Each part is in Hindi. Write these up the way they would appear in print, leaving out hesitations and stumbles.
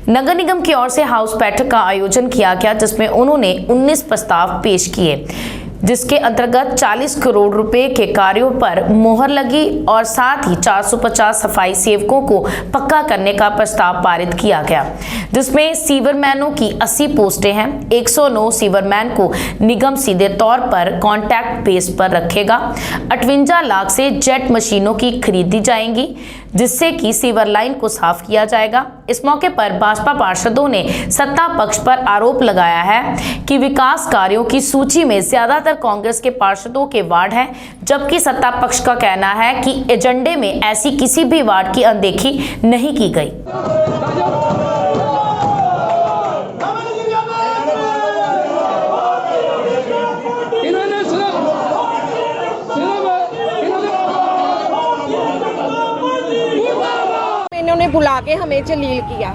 नगर निगम की ओर से हाउस बैठक का आयोजन किया गया, जिसमें उन्होंने 19 प्रस्ताव पेश किए, जिसके अंतर्गत 40 करोड़ रुपए के कार्यों पर मोहर लगी और साथ ही 450 सफाई सेवकों को पक्का करने का प्रस्ताव पारित किया गया, जिसमें सीवरमैनों की 80 पोस्टें हैं। 109 सीवरमैन को निगम सीधे तौर पर कॉन्ट्रैक्ट बेस पर रखेगा। 58 लाख से जेट मशीनों की खरीदी जाएंगी, जिससे कि सीवर लाइन को साफ किया जाएगा। इस मौके पर भाजपा पार्षदों ने सत्ता पक्ष पर आरोप लगाया है कि विकास कार्यों की सूची में ज्यादातर कांग्रेस के पार्षदों के वार्ड हैं, जबकि सत्ता पक्ष का कहना है कि एजेंडे में ऐसी किसी भी वार्ड की अनदेखी नहीं की गई। इन्होंने बुला के हमें जलील किया।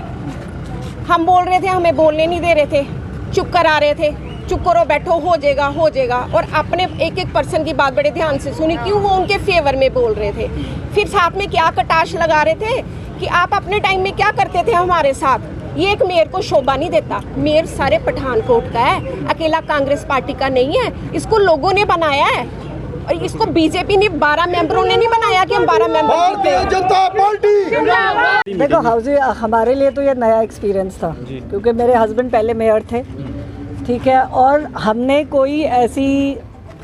हम बोल रहे थे, हमें बोलने नहीं दे रहे थे, चुप करा रहे थे, चुप करो बैठो, हो जाएगा। और अपने एक एक पर्सन की बात बड़े ध्यान से सुनी, क्यों वो उनके फेवर में बोल रहे थे। फिर साथ में क्या कटाश लगा रहे थे कि आप अपने टाइम में क्या करते थे हमारे साथ। ये एक मेयर को शोभा नहीं देता। मेयर सारे पठानकोट का है, अकेला कांग्रेस पार्टी का नहीं है। इसको लोगों ने बनाया है और इसको बीजेपी ने 12 मेंबरों ने नहीं बनाया कि हम 12 मेंबर। भारतीय जनता पार्टी। देखो हाउसिंग हमारे लिए तो ये नया एक्सपीरियंस था, क्योंकि मेरे हस्बैंड पहले मेयर थे, ठीक है, और हमने कोई ऐसी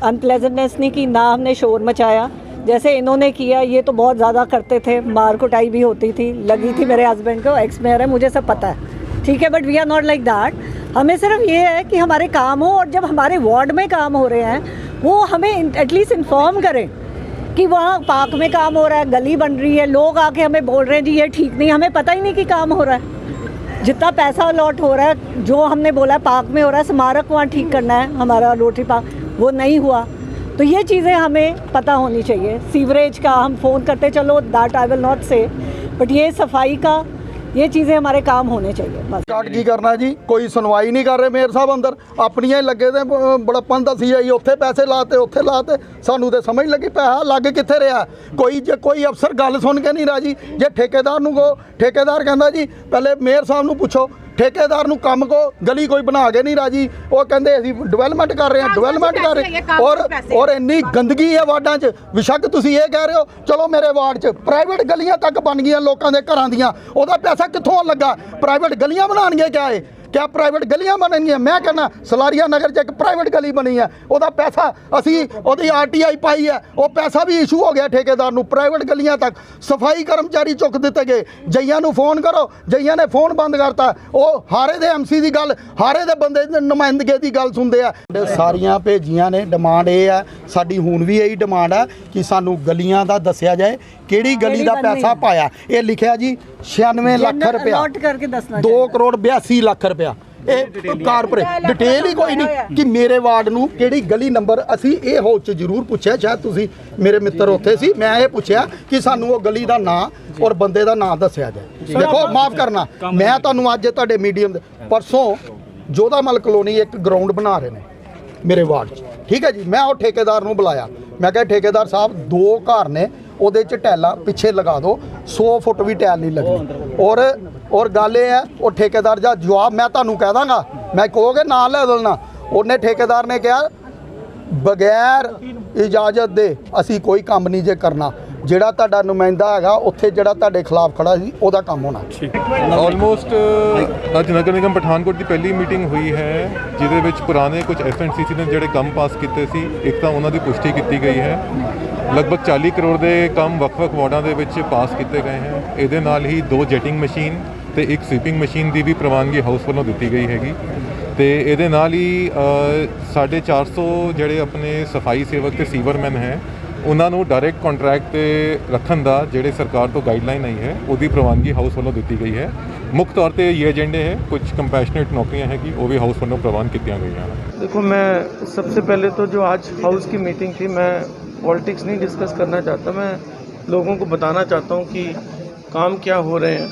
अनप्लेजेंटनेस नहीं की, ना हमने शोर मचाया जैसे इन्होंने किया। ये तो बहुत ज़्यादा करते थे, मार कुटाई भी होती थी, लगी थी मेरे हस्बैंड को, एक्स मेयर है, मुझे सब पता है, ठीक है, but we are not like that. हमें सिर्फ ये है कि हमारे काम हो, और जब हमारे वार्ड में काम हो रहे हैं वो हमें एटलीस्ट इन्फॉर्म करें कि वहाँ पार्क में काम हो रहा है, गली बन रही है, लोग आके हमें बोल रहे हैं जी ये ठीक नहीं, हमें पता ही नहीं कि काम हो रहा है। जितना पैसा अलॉट हो रहा है, जो हमने बोला है पार्क में हो रहा है, स्मारक वहाँ ठीक करना है हमारा रोटरी पार्क, वो नहीं हुआ। तो ये चीज़ें हमें पता होनी चाहिए। सीवरेज का हम फ़ोन करते, चलो दैट आई विल नॉट से, बट ये सफाई का, ये चीज़ें हमारे काम होने चाहिए बस। स्टार्ट की करना जी, कोई सुनवाई नहीं कर रहे मेयर साहब अंदर, अपनियां ही लगे थे बड़प्पन दसी आई, उत्थे पैसे लाते उत्थे लाते, सानू तो समझ लगी पैसा लग कित्थे रहा। कोई अफसर गल सुन के नहीं राजी। जे ठेकेदार नूं को, ठेकेदार कहंदा जी पहले मेयर साहब नूं पुछो, ठेकेदार नूं काम को गली कोई बना के नहीं राजी, वो कहंदे असीं डिवेलपमेंट कर रहे हैं, डिवेलपमेंट कर रहे और इन्नी गंदगी है वार्डां 'च। बेशक तुसीं ये कह रहे हो, चलो मेरे वार्ड 'च प्राइवेट गलियां तक बन गईयां लोकां दे घरां दियां, ओहदा पैसा कित्थों लगा? प्राइवेट गलियां बनाणगे क्या प्राइवेट गलियां बननियां? मैं कहना सलारिया नगर 'च एक प्राइवेट गली बनी है, ओहदा पैसा असी ओहदी RTI पाई है, वो पैसा भी इशू हो गया ठेकेदार नूं। प्राइवेट गलियां तक सफाई कर्मचारी चुक दिते गए, जईयां नूं फोन करो, जईयां ने फोन बंद करता। वो हारे दे MC दी गल, हारे दे बंदे दी नुमाइंदगी दी गल सुनते हैं। सारियां भेजियां ने, डिमांड ये है साडी, हुण भी यही डिमांड है कि सानू गलियां दा दस्सिया जाए, किहड़ी गली दा पैसा पाया। ये लिखिया जी 96 लाख रुपया, 2 करोड़ 82 लाख रुपया। कारपोरेट डिटेल ही कोई नहीं कि मेरे वार्ड नूं किहड़ी गली नंबर। असी ये हाउस च जरूर पूछा, शायद तुसी मेरे मित्र उत्थे सी, मैं ये पूछा कि सानू वो गली का नाम और बंदे का नाम दस्सिया जाए। देखो माफ़ करना, मैं तुहानूं अज तुहाडे मीडियम परसों जोधामल कलोनी एक ग्राउंड बना रहे हैं मेरे वार्ड च, ठीक है जी। मैं वो ठेकेदार नूं बुलाया, मैं कहा ठेकेदार साहब 2 घर ने, ਉਹਦੇ ਚ ਟੈਲਾਂ ਪਿੱਛੇ ਲਗਾ ਦਿਓ, 100 ਫੁੱਟ ਵੀ ਟੈਲ ਨਹੀਂ ਲੱਗਣੀ। ਔਰ ਗੱਲ ਇਹ ਹੈ, ਉਹ ਠੇਕੇਦਾਰ ਦਾ ਜਵਾਬ ਮੈਂ ਤੁਹਾਨੂੰ ਕਹਿ ਦਾਂਗਾ, ਮੈਂ ਕਹੋਗੇ ਨਾ ਲੈ ਦੇਣਾ। ਉਹਨੇ ਠੇਕੇਦਾਰ ਨੇ ਕਿਹਾ ਬਗੈਰ ਇਜਾਜ਼ਤ ਦੇ ਅਸੀਂ ਕੋਈ ਕੰਮ ਨਹੀਂ ਜੇ ਕਰਨਾ, ਜਿਹੜਾ ਤੁਹਾਡਾ ਨੁਮਾਇੰਦਾ ਹੈਗਾ ਉੱਥੇ ਜਿਹੜਾ ਤੁਹਾਡੇ ਖਿਲਾਫ ਖੜਾ ਸੀ ਉਹਦਾ ਕੰਮ ਹੋਣਾ। ਆਲਮੋਸਟ ਅੱਜ ਨਗਰ ਨਿਗਮ ਪਠਾਨਕੋਟ ਦੀ ਪਹਿਲੀ ਮੀਟਿੰਗ ਹੋਈ ਹੈ, ਜਿਹਦੇ ਵਿੱਚ ਪੁਰਾਣੇ ਕੁਝ SNCC ਨੇ ਜਿਹੜੇ ਕੰਮ ਪਾਸ ਕੀਤੇ ਸੀ, ਇੱਕ ਤਾਂ ਉਹਨਾਂ ਦੀ ਪੁਸ਼ਟੀ ਕੀਤੀ ਗਈ ਹੈ। ਲਗਭਗ 40 ਕਰੋੜ ਦੇ ਕੰਮ ਵੱਖ-ਵੱਖ ਵਾਰਡਾਂ ਦੇ ਵਿੱਚ ਪਾਸ ਕੀਤੇ ਗਏ ਹਨ। ਇਹਦੇ ਨਾਲ ਹੀ 2 ਜੈਟਿੰਗ ਮਸ਼ੀਨ ਤੇ 1 ਸਵੀਪਿੰਗ ਮਸ਼ੀਨ ਦੀ ਵੀ ਪ੍ਰਵਾਨਗੀ ਹਾਊਸ ਵੱਲੋਂ ਦਿੱਤੀ ਗਈ ਹੈਗੀ। ਤੇ ਇਹਦੇ ਨਾਲ ਹੀ 450 ਜਿਹੜੇ ਆਪਣੇ ਸਫਾਈ ਸੇਵਕ ਤੇ ਸੀਵਰਮੈਨ ਹੈ, ਉਹਨਾਂ ਨੂੰ ਡਾਇਰੈਕਟ ਕੰਟਰੈਕਟ ਤੇ ਰੱਖਣ ਦਾ ਜਿਹੜੇ ਸਰਕਾਰ ਤੋਂ ਗਾਈਡਲਾइन आई है, ਉਹਦੀ ਪ੍ਰਵਾਨਗੀ ਹਾਊਸ ਵੱਲੋਂ ਦਿੱਤੀ ਗਈ ਹੈ। ਮੁੱਖ ਤੌਰ ਤੇ ਇਹ ਏਜੰਡੇ ਹੈ, कुछ कंपैशनेट नौकरियां है कि वो भी हाउस ਵੱਲੋਂ ਪ੍ਰਵਾਨ ਕੀਤੀਆਂ ਗਈਆਂ। देखो, मैं सबसे पहले तो जो आज हाउस की मीटिंग थी, मैं पॉलिटिक्स नहीं डिस्कस करना चाहता, मैं लोगों को बताना चाहता हूँ कि काम क्या हो रहे हैं।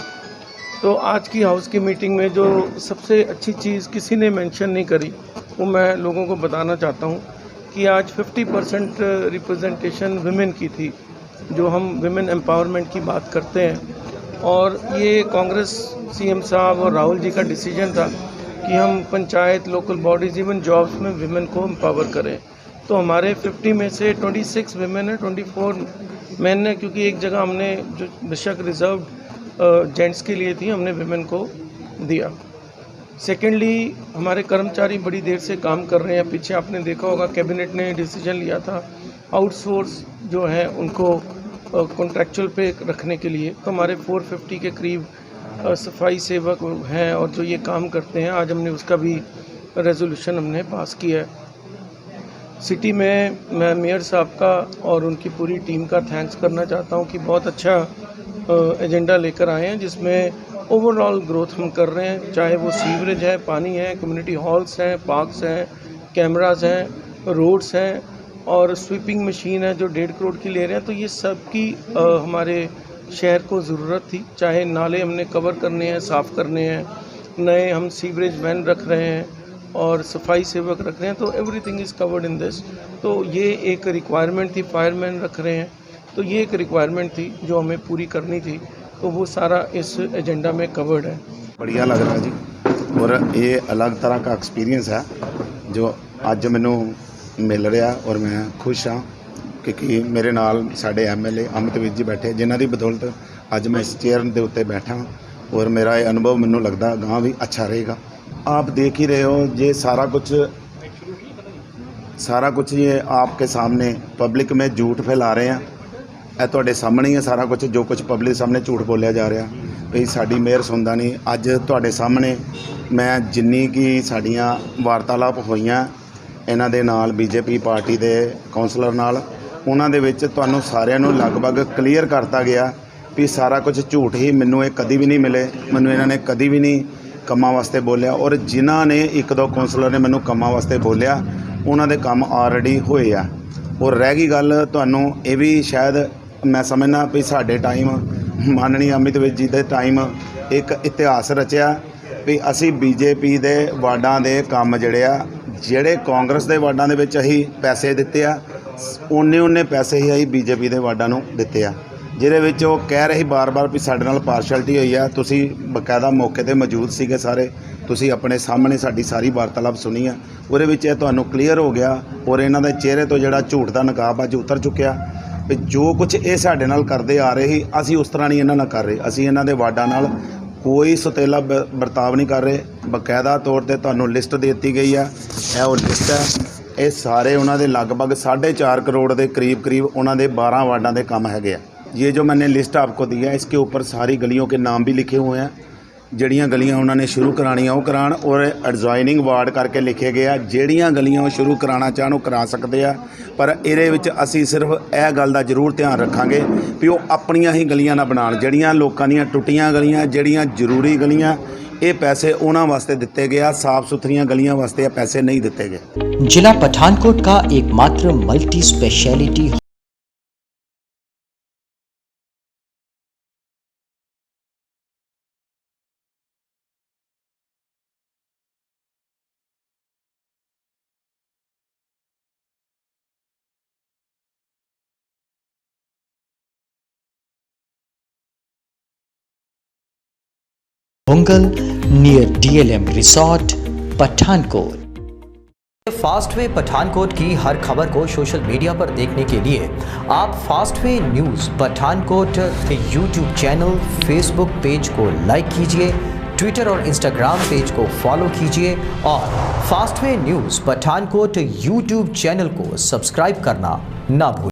तो आज की हाउस की मीटिंग में जो सबसे अच्छी चीज़ किसी ने मेंशन नहीं करी, वो मैं लोगों को बताना चाहता हूँ कि आज 50% रिप्रेजेंटेशन विमेन की थी। जो हम विमेन एम्पावरमेंट की बात करते हैं, और ये कांग्रेस सीएम साहब और राहुल जी का डिसीजन था कि हम panchayat, local bodies, even jobs में विमेन को एम्पावर करें। तो हमारे 50 में से 26 विमेन है, 24 मैन है, क्योंकि एक जगह हमने जो बेशक रिजर्व जेंट्स के लिए थी, हमने विमेन को दिया। सेकेंडली, हमारे कर्मचारी बड़ी देर से काम कर रहे हैं। पीछे आपने देखा होगा कैबिनेट ने डिसीजन लिया था आउटसोर्स जो है उनको कॉन्ट्रैक्चुअल पे रखने के लिए। तो हमारे 450 के करीब सफाई सेवक हैं और जो ये काम करते हैं, आज हमने उसका भी रेजोल्यूशन हमने पास किया है। सिटी में मैं मेयर साहब का और उनकी पूरी टीम का थैंक्स करना चाहता हूँ कि बहुत अच्छा एजेंडा लेकर आए हैं, जिसमें ओवरऑल ग्रोथ हम कर रहे हैं। चाहे वो सीवरेज है, पानी है, कम्युनिटी हॉल्स हैं, पार्क्स हैं, कैमरास हैं, रोड्स हैं और स्वीपिंग मशीन है जो 1.5 करोड़ की ले रहे हैं। तो ये सब की हमारे शहर को ज़रूरत थी। चाहे नाले हमने कवर करने हैं, साफ़ करने हैं, नए हम सीवरेज वैन रख रहे हैं और सफाई सेवक रख रहे हैं, तो everything is covered in this. तो ये एक रिक्वायरमेंट थी, फायरमैन रख रहे हैं, तो ये एक रिक्वायरमेंट थी जो हमें पूरी करनी थी, तो वो सारा इस एजेंडा में कवर्ड है। बढ़िया लग रहा जी, और ये अलग तरह का एक्सपीरियंस है जो अज मैनू मिल रहा और मैं खुश हाँ, क्योंकि मेरे नाल साडे MLA अमितवीर जी बैठे, जिन्हां दी बदौलत अज मैं इस चेयर के उत्ते बैठा और मेरा ये अनुभव मैनू लगता गांह भी अच्छा रहेगा। आप देख ही रहे हो, ये सारा कुछ ये आपके सामने पब्लिक में झूठ फैला रहे हैं। ਇਹ ਤੁਹਾਡੇ ਸਾਹਮਣੇ ਹੀ ਹੈ ਸਾਰਾ ਕੁਝ, ਜੋ ਕੁਝ ਪਬਲਿਕ ਸਾਹਮਣੇ ਝੂਠ ਬੋਲਿਆ ਜਾ ਰਿਹਾ ਵੀ ਸਾਡੀ ਮੇਅਰ ਸੁਣਦਾ ਨਹੀਂ। ਅੱਜ ਤੁਹਾਡੇ ਸਾਹਮਣੇ ਮੈਂ ਜਿੰਨੀ ਕਿ ਸਾਡੀਆਂ ਵਾਰਤਾਲਾਪ ਹੋਈਆਂ ਇਹਨਾਂ ਦੇ ਨਾਲ ਬੀਜੇਪੀ ਪਾਰਟੀ ਦੇ ਕਾਉਂਸਲਰ ਨਾਲ, ਉਹਨਾਂ ਦੇ ਵਿੱਚ ਤੁਹਾਨੂੰ ਸਾਰਿਆਂ ਨੂੰ ਲਗਭਗ ਕਲੀਅਰ ਕਰਤਾ ਗਿਆ ਵੀ ਸਾਰਾ ਕੁਝ ਝੂਠ ਹੀ। ਮੈਨੂੰ ਇਹ ਕਦੀ ਵੀ ਨਹੀਂ ਮਿਲੇ, ਮੈਨੂੰ ਇਹਨਾਂ ਨੇ ਕਦੀ ਵੀ ਨਹੀਂ ਕੰਮਾਂ ਵਾਸਤੇ ਬੋਲਿਆ, ਔਰ ਜਿਨ੍ਹਾਂ ਨੇ ਇੱਕ ਦੋ ਕਾਉਂਸਲਰ ਨੇ ਮੈਨੂੰ ਕੰਮਾਂ ਵਾਸਤੇ ਬੋਲਿਆ ਉਹਨਾਂ ਦੇ ਕੰਮ ਆਲਰੇਡੀ ਹੋਏ ਆ। ਔਰ ਰਹਿ ਗਈ ਗੱਲ, ਤੁਹਾਨੂੰ ਇਹ ਵੀ ਸ਼ਾਇਦ मैं समझना भी साढ़े टाइम माननीय अमितवीर जी के टाइम एक इतिहास रचिया भी असी बीजेपी के वार्डां दे काम ਜਿਹੜੇ कांग्रेस के वार्डां दे विच असीं पैसे दिते आ उन्ने पैसे ही असीं बीजेपी के वार्डां नूं दिते आ, जिहदे विच ओह कह रहे बार बार भी साडे नाल पार्शलिटी होई आ। तुसीं बकायदा मौके ते मौजूद सीगे सारे, तुसीं अपने सामने साडी सारी वार्तालाप सुनी आ, उहदे विच इह तुहानूं क्लीयर हो गया और इन्हां दे चेहरे तो जिहड़ा झूठ दा नकाब अज उतर चुक्या। जो कुछ ये साडे नाल करते आ रहे ही असी उस तरह नहीं इन्हां नाल कर रहे। असी इन्हां दे वार्डां नाल कोई सुतेला बर्ताव नहीं कर रहे। बकायदा तौर पर तुहानूं लिस्ट देती गई है, यह लिस्ट है, ये सारे उन्हां दे लगभग 4.5 करोड़ के करीब उन्हां दे 12 वार्डां दे काम हैगे आ। ये जो मैंने लिस्ट आपको दी है, इसके ऊपर सारी गलियों के नाम भी लिखे हुए हैं। जड़ियाँ गलियाँ उन्होंने शुरू करानियाँ वो करान, और एडजॉइनिंग वार्ड करके लिखे गए हैं। जड़ियाँ गलियाँ वो शुरू कराना चाहन वो करा सकते हैं, पर ये असी सिर्फ यह गल का जरूर ध्यान रखांगे भी वो अपनियां ही गलियाँ ना बनान। जड़ियाँ लोगों दी टुटियां गलियाँ, जड़ियाँ जरूरी गलियाँ, ये पैसे उन्होंने वास्ते दिते गए, साफ सुथरियां गलियां वास्ते ये पैसे नहीं दिते गए। जिला पठानकोट का एकमात्र मल्टी स्पेशलिटी होंगल near DLM resort Pathankot. Fastway Pathankot की हर खबर को सोशल मीडिया पर देखने के लिए आप Fastway news Pathankot YouTube channel, Facebook page को लाइक कीजिए, ट्विटर और इंस्टाग्राम पेज को फॉलो कीजिए और Fastway news Pathankot YouTube channel को सब्सक्राइब करना ना भूलिए।